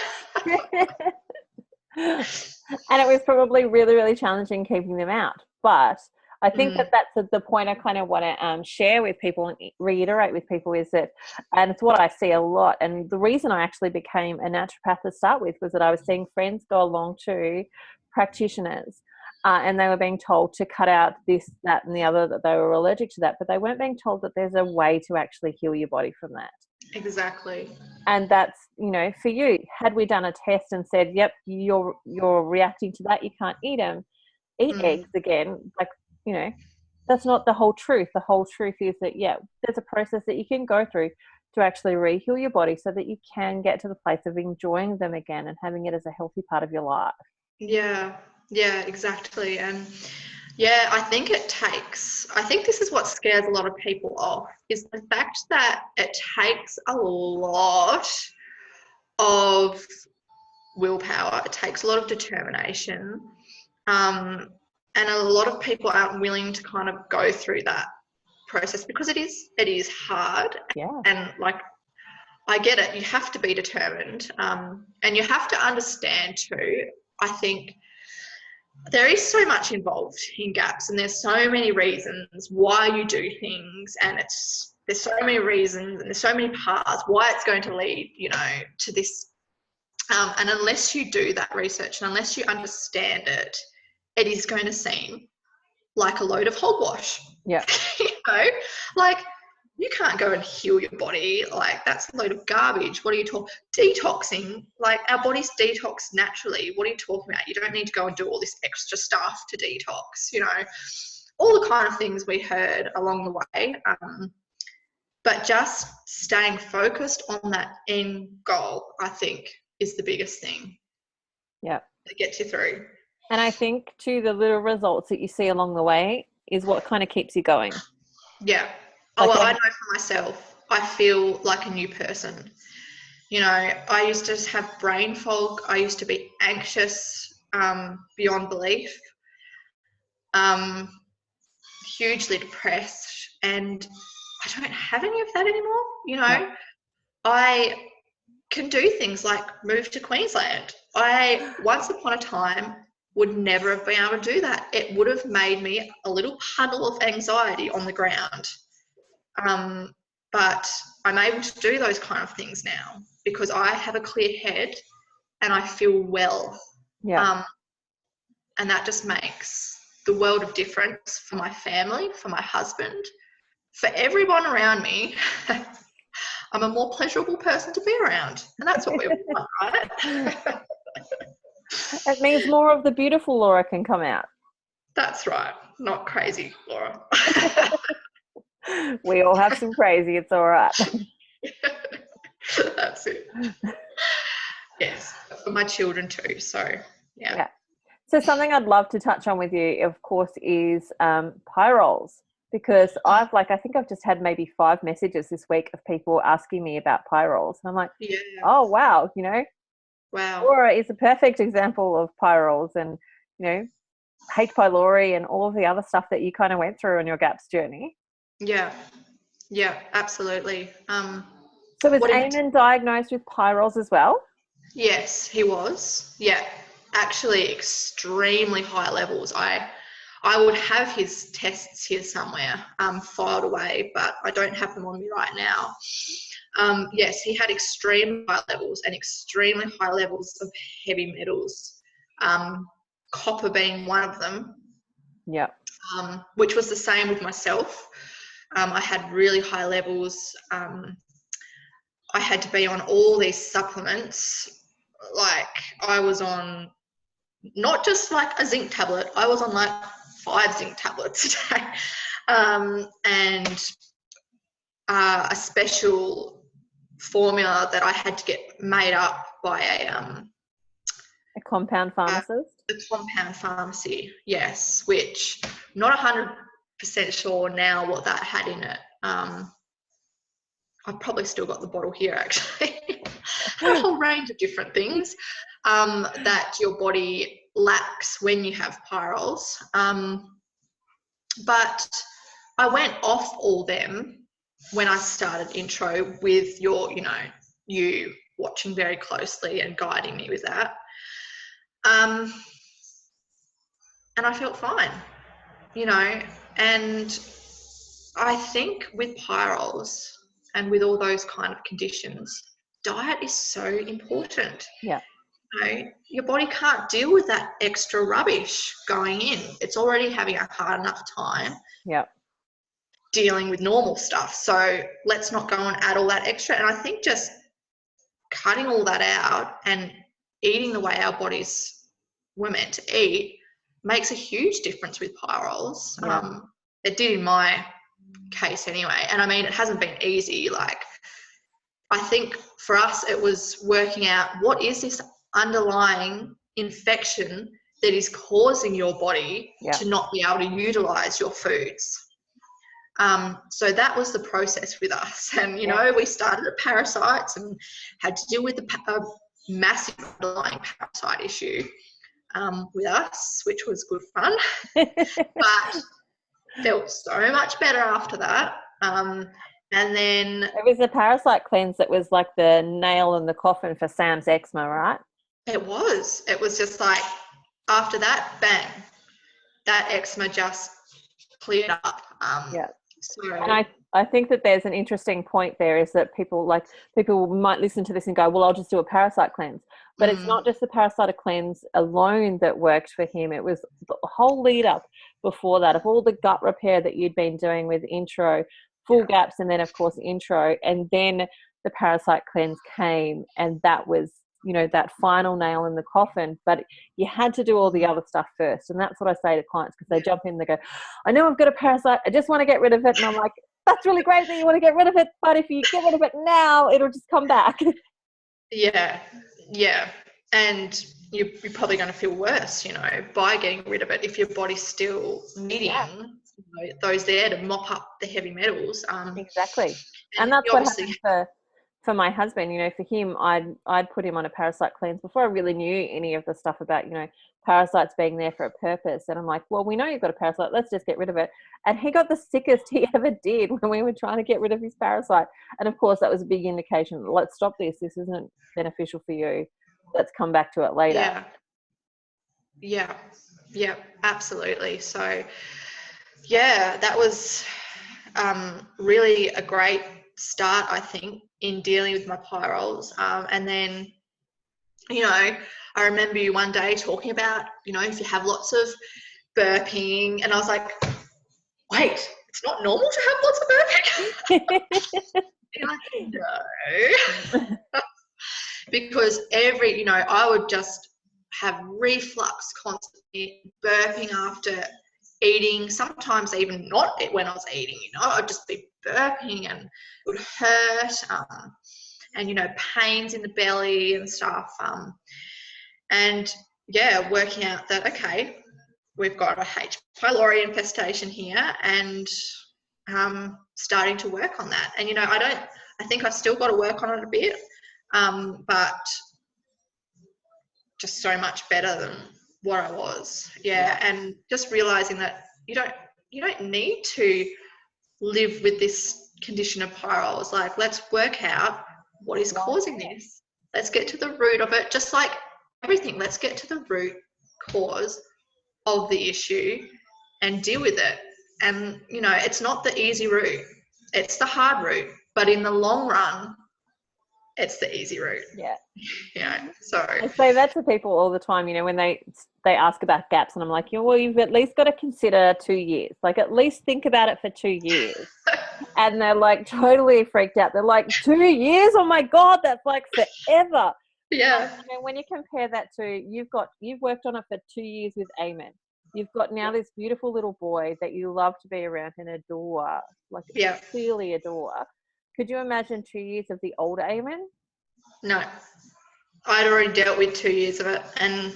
And it was probably really, really challenging keeping them out. But I think that that's the point I kind of want to share with people and reiterate with people is that, and it's what I see a lot. And the reason I actually became a naturopath to start with was that I was seeing friends go along to practitioners and they were being told to cut out this, that, and the other, that they were allergic to that, but they weren't being told that there's a way to actually heal your body from that. Exactly. And that's, you know, for you, had we done a test and said, yep, you're reacting to that, you can't eat them, eat eggs again, like, you know, that's not the whole truth. The whole truth is that, yeah, there's a process that you can go through to actually re-heal your body so that you can get to the place of enjoying them again and having it as a healthy part of your life. Yeah, exactly. And yeah, I think this is what scares a lot of people off, is the fact that it takes a lot of willpower. It takes a lot of determination. And a lot of people aren't willing to kind of go through that process because it is hard. Yeah. And like, I get it. You have to be determined. And you have to understand too, I think there is so much involved in GAPS and there's so many reasons why you do things, and there's so many reasons and there's so many paths why it's going to lead, you know, to this. And unless you do that research and unless you understand it, it is going to seem like a load of hogwash. Yeah. You know, like, you can't go and heal your body. Like, that's a load of garbage. What are you talking? Detoxing, like, our bodies detox naturally. What are you talking about? You don't need to go and do all this extra stuff to detox, you know, all the kind of things we heard along the way. But just staying focused on that end goal, I think, is the biggest thing. Yeah. That gets you through. And I think too, the little results that you see along the way is what kind of keeps you going. Yeah. Oh, well, I know for myself, I feel like a new person. You know, I used to have brain fog. I used to be anxious beyond belief, hugely depressed, and I don't have any of that anymore. You know, I can do things like move to Queensland. I, once upon a time, would never have been able to do that. It would have made me a little puddle of anxiety on the ground. But I'm able to do those kind of things now because I have a clear head and I feel well. Yeah. And that just makes the world of difference for my family, for my husband, for everyone around me. I'm a more pleasurable person to be around. And that's what we want, right? It means more of the beautiful Laura can come out. That's right. Not crazy, Laura. We all have some crazy. It's all right. That's it. Yes, for my children too. So, yeah. So something I'd love to touch on with you, of course, is pie rolls, because I think I've just had maybe 5 messages this week of people asking me about pie rolls. And I'm like, oh, wow, you know. Wow. Laura is a perfect example of pie rolls, and, you know, H. pylori and all of the other stuff that you kind of went through on your GAPS journey. Yeah, absolutely. So was Eamon diagnosed with pie rolls as well? Yes, he was. Yeah, actually extremely high levels. I would have his tests here somewhere filed away, but I don't have them on me right now. Yes, he had extreme high levels and extremely high levels of heavy metals, copper being one of them. Yeah. Which was the same with myself. I had really high levels. I had to be on all these supplements. Like, I was on not just like a zinc tablet, I was on like 5 zinc tablets a day. And a special formula that I had to get made up by a compound pharmacist? A compound pharmacy, yes, which I'm not 100% sure now what that had in it. I've probably still got the bottle here, actually. A whole range of different things that your body lacks when you have pie rolls. But I went off all them when I started intro with your, you know, you watching very closely and guiding me with that. And I felt fine. you know, and I think with pyrroles and with all those kind of conditions, diet is so important. Yeah. You know, your body can't deal with that extra rubbish going in. It's already having a hard enough time dealing with normal stuff. So let's not go and add all that extra. And I think just cutting all that out and eating the way our bodies were meant to eat makes a huge difference with pyrroles. Yeah. It did in my case anyway. And I mean, it hasn't been easy. Like, I think for us, it was working out what is this underlying infection that is causing your body to not be able to utilize your foods. So that was the process with us. And, you know, we started at parasites and had to deal with a massive underlying parasite issue with us, which was good fun. But felt so much better after that. And then it was the parasite cleanse that was like the nail in the coffin for Sam's eczema, right? It was just like, after that, bang, that eczema just cleared up. So, and I think that there's an interesting point there, is that people might listen to this and go, well, I'll just do a parasite cleanse. But it's not just the parasite cleanse alone that worked for him. It was the whole lead up before that of all the gut repair that you'd been doing with intro, full gaps, and then of course intro, and then the parasite cleanse came, and that was, you know, that final nail in the coffin. But you had to do all the other stuff first. And that's what I say to clients, because they jump in, they go, I know I've got a parasite, I just want to get rid of it. And I'm like, that's really great that you want to get rid of it, but if you get rid of it now, it'll just come back. Yeah. And you're probably going to feel worse, you know, by getting rid of it if your body's still needing those there to mop up the heavy metals. Exactly. And that's what happened for my husband. You know, for him, I'd put him on a parasite cleanse before I really knew any of the stuff about, you know, parasites being there for a purpose. And I'm like, well, we know you've got a parasite, let's just get rid of it. And he got the sickest he ever did when we were trying to get rid of his parasite. And of course, that was a big indication. Let's stop this. This isn't beneficial for you. Let's come back to it later. Yeah, absolutely. So, yeah, that was really a great start, I think, in dealing with my pyrroles. And then, you know, I remember you one day talking about, you know, if you have lots of burping, and I was like, wait, it's not normal to have lots of burping? You're like, no. Because you know, I would just have reflux constantly, burping after eating, sometimes even not when I was eating, you know, I'd just be burping and it would hurt, and, you know, pains in the belly and stuff. And yeah, working out that, okay, we've got a H. pylori infestation here, and starting to work on that. And, you know, I think I've still got to work on it a bit, but just so much better than what I was. And just realizing that you don't need to live with this condition of pyrroles. Like, let's work out what is causing this. Let's get to the root of it. Just like everything, let's get to the root cause of the issue and deal with it. And, you know, it's not the easy route, it's the hard route, but in the long run, it's the easy route. You know, so I say that to people all the time, you know, when they ask about gaps, and I'm like, well, you've at least got to consider 2 years, like at least think about it for 2 years. And they're like totally freaked out. They're like, 2 years? Oh my God, that's like forever. Yeah. You know, when you compare that to, you've worked on it for 2 years with Eamon. You've got now this beautiful little boy that you love to be around and adore, like clearly adore. Could you imagine 2 years of the older Eamon? No. I'd already dealt with 2 years of it, and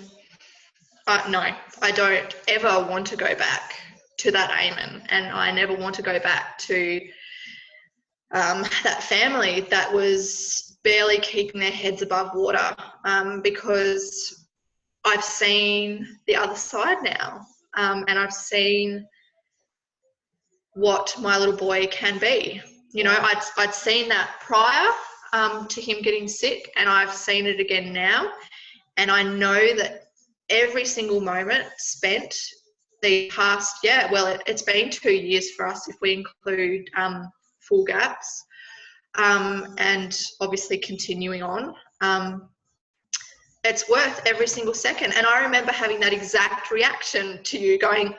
no, I don't ever want to go back to that Eamon, and I never want to go back to that family that was barely keeping their heads above water, because I've seen the other side now, and I've seen what my little boy can be. You know, I'd seen that prior to him getting sick, and I've seen it again now. And I know that every single moment spent the past, it's been 2 years for us if we include full gaps, and obviously continuing on. It's worth every single second. And I remember having that exact reaction to you, going,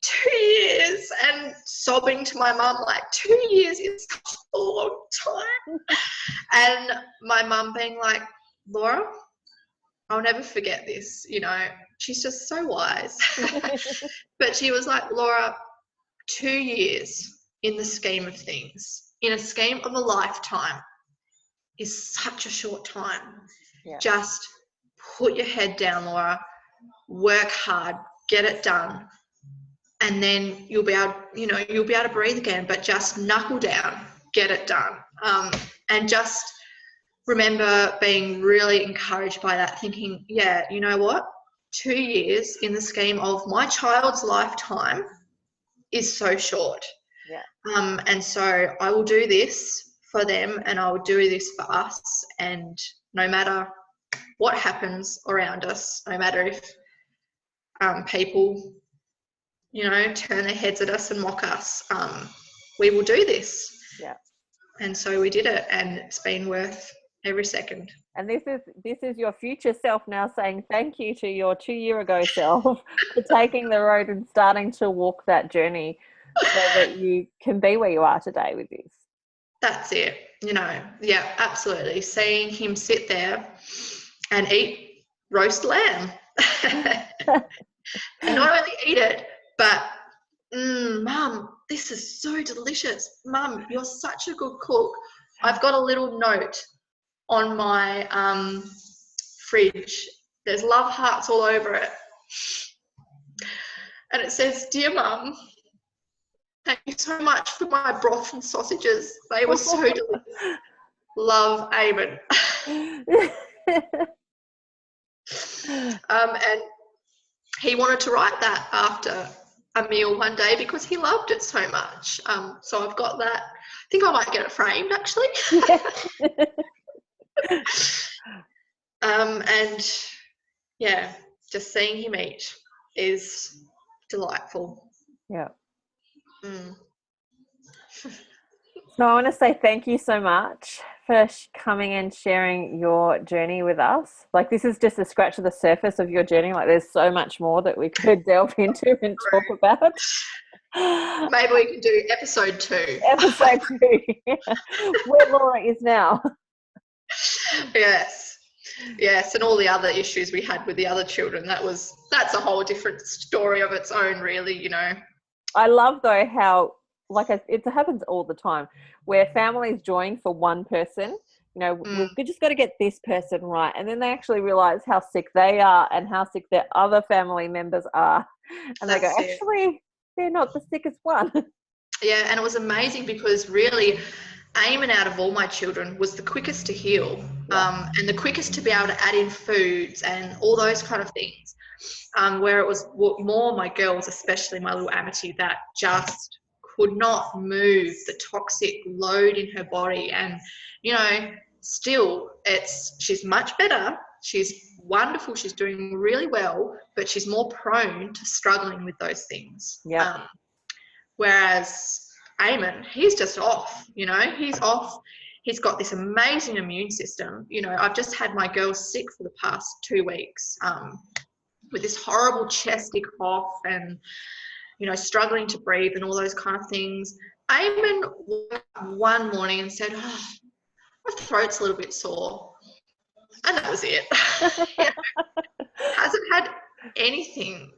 2 years, and sobbing to my mum, like, 2 years is such a long time. And my mum being like, Laura, I'll never forget this, you know, she's just so wise. But she was like, Laura, 2 years in the scheme of things, in a scheme of a lifetime, is such a short time. Yeah. Just put your head down, Laura, work hard, get it done, and then you'll be able to breathe again, but just knuckle down, get it done. And just remember being really encouraged by that, thinking, yeah, you know what? 2 years in the scheme of my child's lifetime is so short. Yeah. And so I will do this for them, and I will do this for us. And no matter what happens around us, no matter if people, you know, turn their heads at us and mock us, we will do this. Yeah. And so we did it, and it's been worth every second. And this is your future self now saying thank you to your 2 year ago self for taking the road and starting to walk that journey so that you can be where you are today with this. That's it. You know, yeah, absolutely. Seeing him sit there and eat roast lamb. And not only eat it, but, Mum, this is so delicious. Mum, you're such a good cook. I've got a little note on my fridge. There's love hearts all over it. And it says, Dear Mum, thank you so much for my broth and sausages. They were so delicious. Love, Eamon. And he wanted to write that after a meal one day because he loved it so much. So I've got that. I think I might get it framed, actually. And yeah, just seeing him eat is delightful. Yeah. So I want to say thank you so much for coming and sharing your journey with us. Like, this is just a scratch of the surface of your journey. Like, there's so much more that we could delve into and talk about. Maybe we can do episode 2. Episode 2. Where Laura is now. Yes, and all the other issues we had with the other children. That's a whole different story of its own, really, you know. I love, though, how, like, it happens all the time where families join for one person. You know, we've just got to get this person right. And then they actually realize how sick they are and how sick their other family members are. And they go, actually, they're not the sickest one. Yeah, and it was amazing because really, Eamon, out of all my children, was the quickest to heal, and the quickest to be able to add in foods and all those kind of things. Where it was more my girls, especially my little Amity, that just could not move the toxic load in her body. And, you know, still she's much better. She's wonderful. She's doing really well, but she's more prone to struggling with those things. Yeah. Whereas Eamon, he's just off, you know, he's off. He's got this amazing immune system. You know, I've just had my girls sick for the past 2 weeks with this horrible chesty cough and, you know, struggling to breathe and all those kind of things. Eamon woke up one morning and said, oh, my throat's a little bit sore. And that was it. You know, hasn't had anything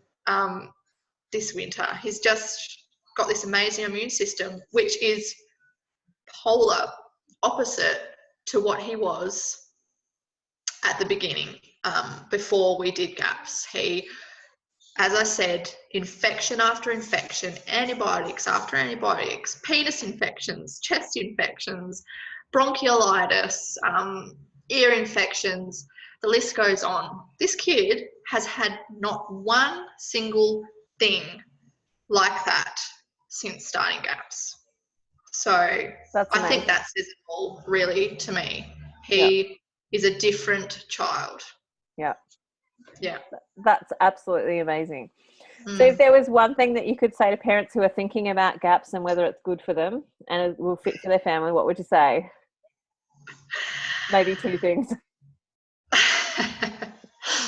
this winter. He's just got this amazing immune system, which is polar opposite to what he was at the beginning, before we did gaps. He, as I said, infection after infection, antibiotics after antibiotics, penis infections, chest infections, bronchiolitis, ear infections, the list goes on. This kid has had not one single thing like that since starting gaps. So I think that says it all, really, to me. He is a different child. Yeah. Yeah. That's absolutely amazing. Mm. So if there was one thing that you could say to parents who are thinking about gaps and whether it's good for them and it will fit for their family, what would you say? Maybe two things.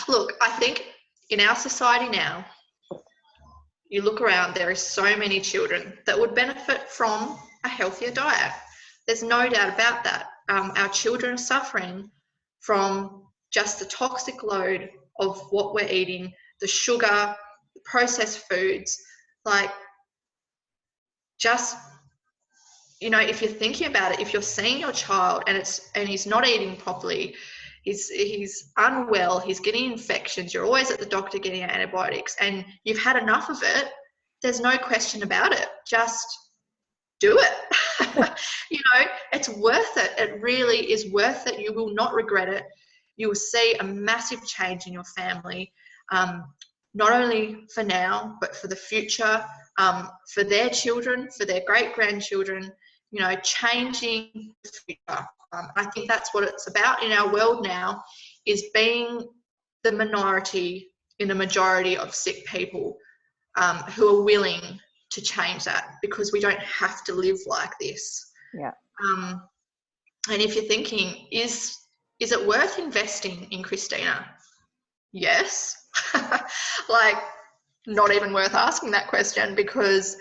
Look, I think in our society now, you look around, there are so many children that would benefit from a healthier diet. There's no doubt about that. Our children are suffering from just the toxic load of what we're eating, the sugar, the processed foods. Like, just, you know, if you're thinking about it, if you're seeing your child and he's not eating properly, he's unwell, he's getting infections, you're always at the doctor getting antibiotics, and you've had enough of it, there's no question about it. Just do it. You know, it's worth it. It really is worth it. You will not regret it. You will see a massive change in your family, not only for now, but for the future, for their children, for their great-grandchildren, you know, changing the future. I think that's what it's about in our world now, is being the minority in a majority of sick people who are willing to change that, because we don't have to live like this. Yeah. And if you're thinking, is it worth investing in Christina? Yes. Like, not even worth asking that question, because,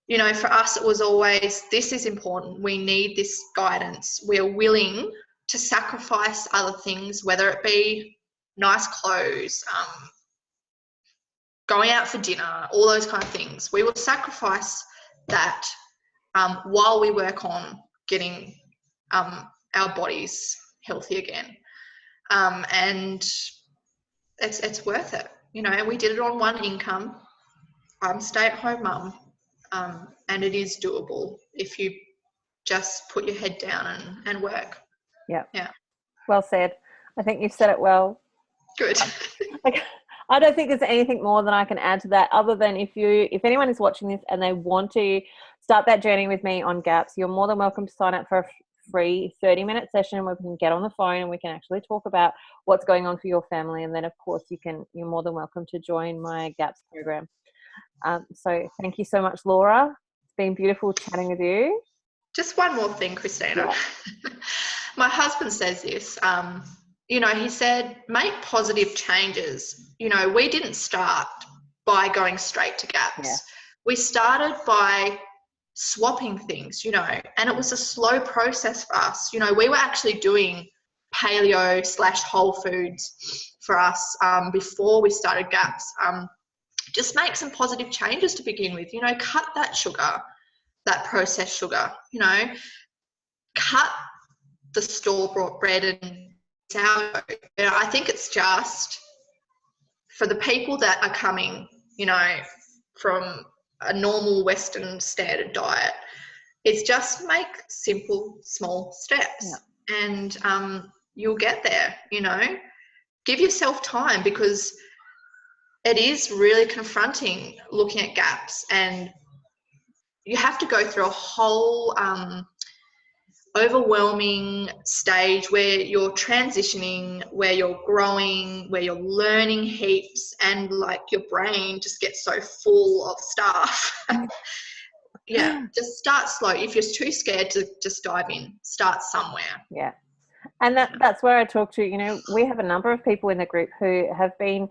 you know, for us, it was always, this is important. We need this guidance. We're willing to sacrifice other things, whether it be nice clothes, going out for dinner, all those kind of things. We will sacrifice that while we work on getting our bodies healthy again. And it's worth it. You know, we did it on one income. I'm a stay-at-home mum, and it is doable if you just put your head down and work. Yeah. Yeah. Well said. I think you've said it well. Good. Like, I don't think there's anything more than I can add to that, other than if anyone is watching this and they want to start that journey with me on gaps, you're more than welcome to sign up for a free 30-minute session where we can get on the phone and we can actually talk about what's going on for your family. And then, of course, you're more than welcome to join my gaps program. So thank you so much, Laura. It's been beautiful chatting with you. Just one more thing, Christina. Yeah. My husband says this, you know, he said, make positive changes. You know, we didn't start by going straight to gaps. Yeah. We started by swapping things, you know, and it was a slow process for us. You know, we were actually doing paleo/whole foods for us before we started gaps. Just make some positive changes to begin with. You know, cut that sugar, that processed sugar, you know, cut the store-bought bread and sourdough. You know, I think it's just for the people that are coming, you know, from a normal Western standard diet, it's just make simple, small steps. Yeah. And you'll get there, you know. Give yourself time, because it is really confronting looking at gaps, and you have to go through a whole overwhelming stage where you're transitioning, where you're growing, where you're learning heaps, and like your brain just gets so full of stuff. Yeah, just start slow. If you're too scared to just dive in, start somewhere. Yeah. And that's where I talk to, you know, we have a number of people in the group who have been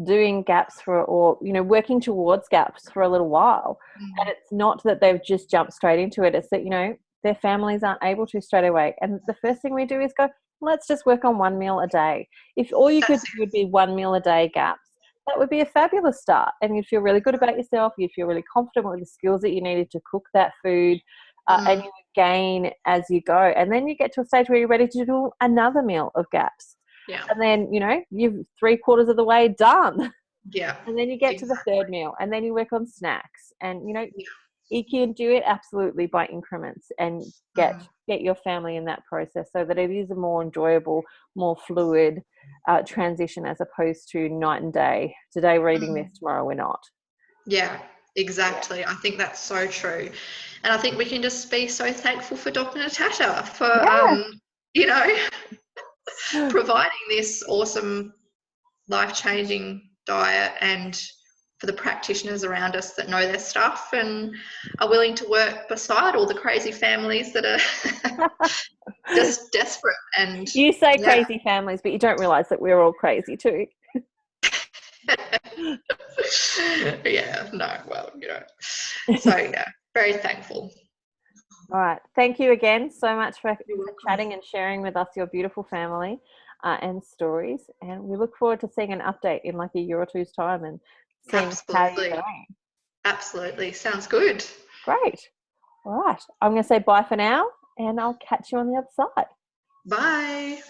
doing gaps or, you know, working towards gaps for a little while. Mm-hmm. And it's not that they've just jumped straight into it. It's that, you know, their families aren't able to straight away. And the first thing we do is go, let's just work on 1 meal a day. If all you could do would be 1 meal a day gaps, that would be a fabulous start. And you'd feel really good about yourself. You'd feel really confident with the skills that you needed to cook that food. And you gain as you go. And then you get to a stage where you're ready to do another meal of gaps. Yeah. And then, you know, you're 3/4 of the way done. Yeah. And then you get to the third meal, and then you work on snacks. And, you know, you can do it absolutely by increments and get your family in that process so that it is a more enjoyable, more fluid transition, as opposed to night and day. Today we're eating this, tomorrow we're not. Yeah, exactly. Yeah. I think that's so true. And I think we can just be so thankful for Dr. Natasha for, you know, providing this awesome life-changing diet, and for the practitioners around us that know their stuff and are willing to work beside all the crazy families that are just desperate. And You say crazy families, but you don't realise that we're all crazy too. Yeah, no, well, so yeah, very thankful. All right. Thank you again so much for You're welcome. chatting and sharing with us your beautiful family and stories. And we look forward to seeing an update in like a year or two's time and seeing how you're going. Absolutely. Sounds good. Great. All right. I'm going to say bye for now, and I'll catch you on the other side. Bye.